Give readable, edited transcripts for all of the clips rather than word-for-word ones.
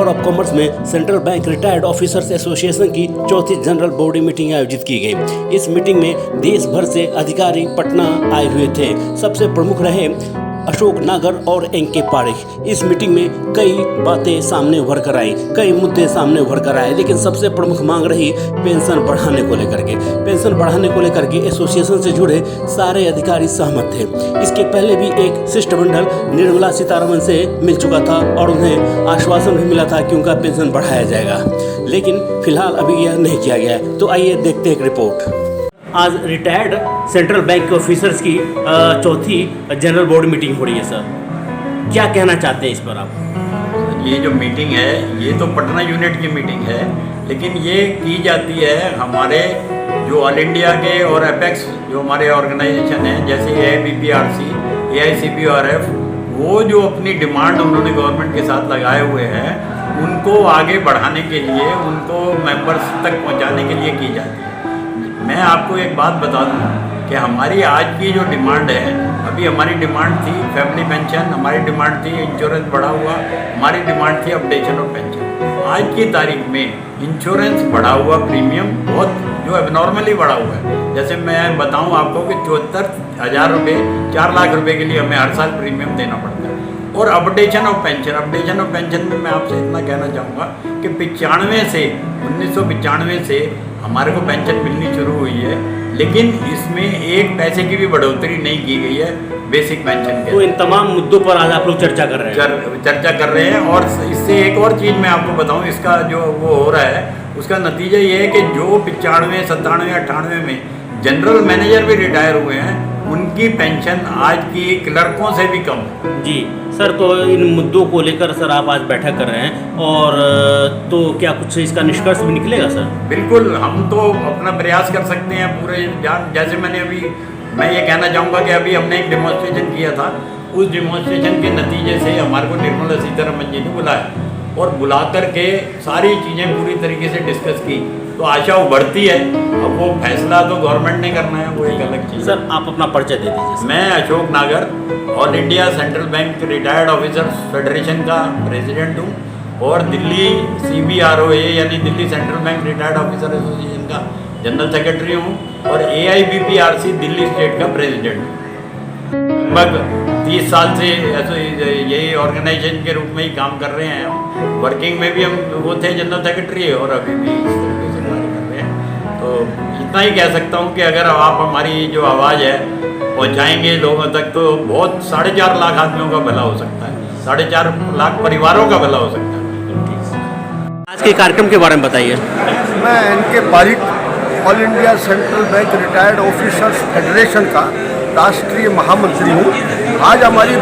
Chamber of commerce में central Bank Retired officers association की चौथी जनरल बॉडी मीटिंग आयोजित की गई। इस मीटिंग में देश भर से अधिकारी पटना आए हुए थे। सबसे प्रमुख रहे अशोक नागर और एनके पारेख। इस मीटिंग में कई बातें सामने उभर कर आई, कई मुद्दे सामने उभर कर आए, लेकिन सबसे प्रमुख मांग रही पेंशन बढ़ाने को लेकर के। पेंशन बढ़ाने को लेकर के एसोसिएशन से जुड़े सारे अधिकारी सहमत थे। इसके पहले भी एक शिष्टमंडल निर्मला सीतारमण से मिल चुका था और उन्हें आश्वासन भी मिला था कि उनका पेंशन बढ़ाया जाएगा, लेकिन फिलहाल अभी यह नहीं किया गया है। तो आइए देखते हैं एक रिपोर्ट। आज रिटायर्ड सेंट्रल बैंक के ऑफिसर्स की चौथी जनरल बोर्ड मीटिंग हो रही है सर, क्या कहना चाहते हैं इस पर आप? ये जो मीटिंग है ये तो पटना यूनिट की मीटिंग है, लेकिन ये की जाती है हमारे जो ऑल इंडिया के और एपेक्स जो हमारे ऑर्गेनाइजेशन हैं, जैसे AIBPRC, AICPRF, वो जो अपनी डिमांड उन्होंने गवर्नमेंट के साथ लगाए हुए हैं उनको आगे बढ़ाने के लिए, उनको मेंबर्स तक पहुंचाने के लिए की जाती है। मैं आपको एक बात बता दूं कि हमारी आज की जो डिमांड है, अभी हमारी डिमांड थी फैमिली पेंशन, हमारी डिमांड थी इंश्योरेंस बढ़ा हुआ, हमारी डिमांड थी अपडेशन ऑफ पेंशन। आज की तारीख में इंश्योरेंस बढ़ा हुआ प्रीमियम बहुत जो एबनॉर्मली बढ़ा हुआ है। जैसे मैं बताऊं आपको कि 74,000 रुपये, 4 लाख रुपए के लिए हमें हर साल प्रीमियम देना पड़ता है। और अपडेशन ऑफ पेंशन में मैं आपसे इतना कहना चाहूँगा कि 1995 से हमारे को पेंशन मिलनी शुरू हुई है, लेकिन इसमें एक पैसे की भी बढ़ोतरी नहीं की गई है बेसिक पेंशन के। तो इन तमाम मुद्दों पर आज आप लोग चर्चा कर रहे हैं। और इससे एक और चीज़ मैं आपको बताऊं, इसका जो वो हो रहा है उसका नतीजा ये है कि जो 95, 97, 98 में जनरल मैनेजर भी रिटायर हुए हैं, उनकी पेंशन आज की क्लर्कों से भी कम है। जी सर, तो इन मुद्दों को लेकर सर आप आज बैठक कर रहे हैं, और तो क्या कुछ इसका निष्कर्ष भी निकलेगा सर? बिल्कुल, हम तो अपना प्रयास कर सकते हैं पूरे जैसे मैं ये कहना चाहूँगा कि अभी हमने एक डेमोन्स्ट्रेशन किया था, उस डेमोन्स्ट्रेशन के नतीजे से हमारे को निर्मला सीतारमण जी ने बुलाया और बुला करके सारी चीज़ें पूरी तरीके से डिस्कस की, तो आशा उभरती है। अब वो फैसला तो गवर्नमेंट ने करना है, वो एक अलग चीज़। सर आप अपना परिचय दे दीजिए। मैं अशोक नागर, all India Central Bank Retired Officers Federation का प्रेसिडेंट हूँ और दिल्ली CBROA यानी Delhi central Bank retired officer association का जनरल सेक्रेटरी हूँ और AIBPRC दिल्ली स्टेट का प्रेसिडेंट हूँ। लगभग 30 साल से यही ऑर्गेनाइजेशन के रूप में ही काम कर रहे हैं हम। वर्किंग में भी हम वो थे जनरल सेक्रेटरी और अभी भी इस तरीके से कार्य कर रहे हैं। तो इतना ही कह सकता हूँ कि अगर आप हमारी जो आवाज़ है पहुँचाएंगे लोगों तक, तो बहुत 4.5 लाख आदमियों का भला हो सकता है, 4.5 लाख परिवारों का भला हो सकता है। आज के कार्यक्रम के बारे में बताइए। मैं N K Parekh, All India Central Bank Retired Officers Federation का राष्ट्रीय महामंत्री हूँ। आज हमारी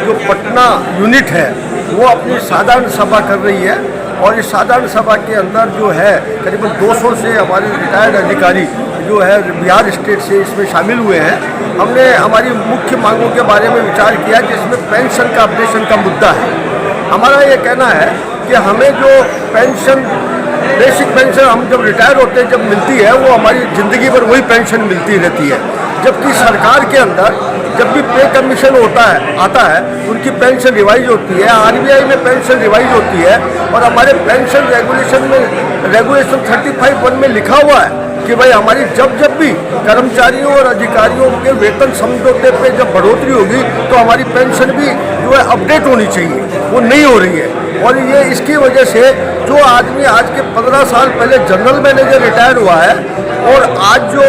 जो पटना यूनिट है वो अपनी साधारण सभा कर रही है और इस साधारण सभा के अंदर जो है करीबन 200 से हमारे रिटायर्ड अधिकारी जो है बिहार स्टेट से इसमें शामिल हुए हैं। हमने हमारी मुख्य मांगों के बारे में विचार किया जिसमें पेंशन का अपडेशन का मुद्दा है। हमारा ये कहना है कि हमें जो पेंशन, बेसिक पेंशन हम जब रिटायर होते हैं जब मिलती है, वो हमारी ज़िंदगी भर वही पेंशन मिलती रहती है। जबकि सरकार के अंदर जब भी पे कमीशन आता है उनकी पेंशन रिवाइज होती है, RBI में पेंशन रिवाइज होती है और हमारे पेंशन रेगुलेशन 35(1) में लिखा हुआ है कि भाई हमारी जब भी कर्मचारियों और अधिकारियों के वेतन समझौते पे जब बढ़ोतरी होगी तो हमारी पेंशन भी जो है अपडेट होनी चाहिए, वो नहीं हो रही है। और ये इसकी वजह से जो आदमी आज के 15 साल पहले जनरल मैनेजर रिटायर हुआ है और आज जो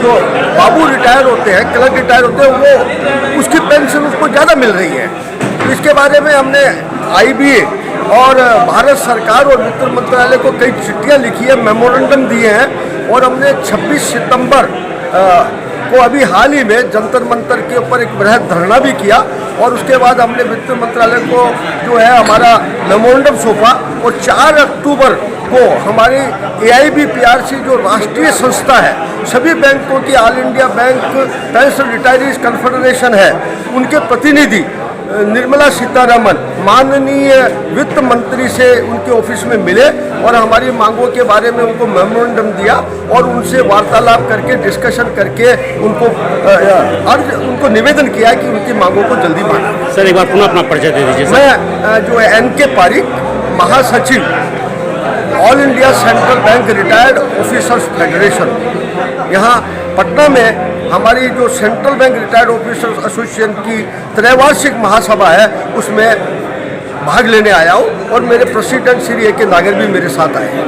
जो बाबू रिटायर होते हैं, क्लर्क रिटायर होते हैं, वो उसकी पेंशन उसको ज़्यादा मिल रही है। इसके बारे में हमने IBA और भारत सरकार और वित्त मंत्रालय को कई चिट्ठियाँ लिखी है, मेमोरेंडम दिए हैं और हमने 26 सितंबर को अभी हाल ही में जंतर मंतर के ऊपर एक बृहद धरना भी किया और उसके बाद हमने वित्त मंत्रालय को जो है हमारा मेमोरेंडम सौंपा और 4 अक्टूबर को हमारी AIBPRC जो राष्ट्रीय संस्था है, सभी बैंकों की all India bank pension retirees confederation है, उनके प्रतिनिधि निर्मला सीतारमन माननीय वित्त मंत्री से उनके ऑफिस में मिले और हमारी मांगों के बारे में उनको मेमोरेंडम दिया और उनसे वार्तालाप करके डिस्कशन करके उनको निवेदन किया कि उनकी मांगों को जल्दी माना। सर एक बार पुनः अपना परिचय दे दीजिए। मैं जो NK पारिक, महासचिव all India Central Bank Retired Officers federation, यहाँ पटना में हमारी जो central Bank Retired officers association की त्रैवार्षिक महासभा है उसमें भाग लेने आया हूँ और मेरे प्रेसिडेंट श्री AK नागर भी मेरे साथ आए हैं।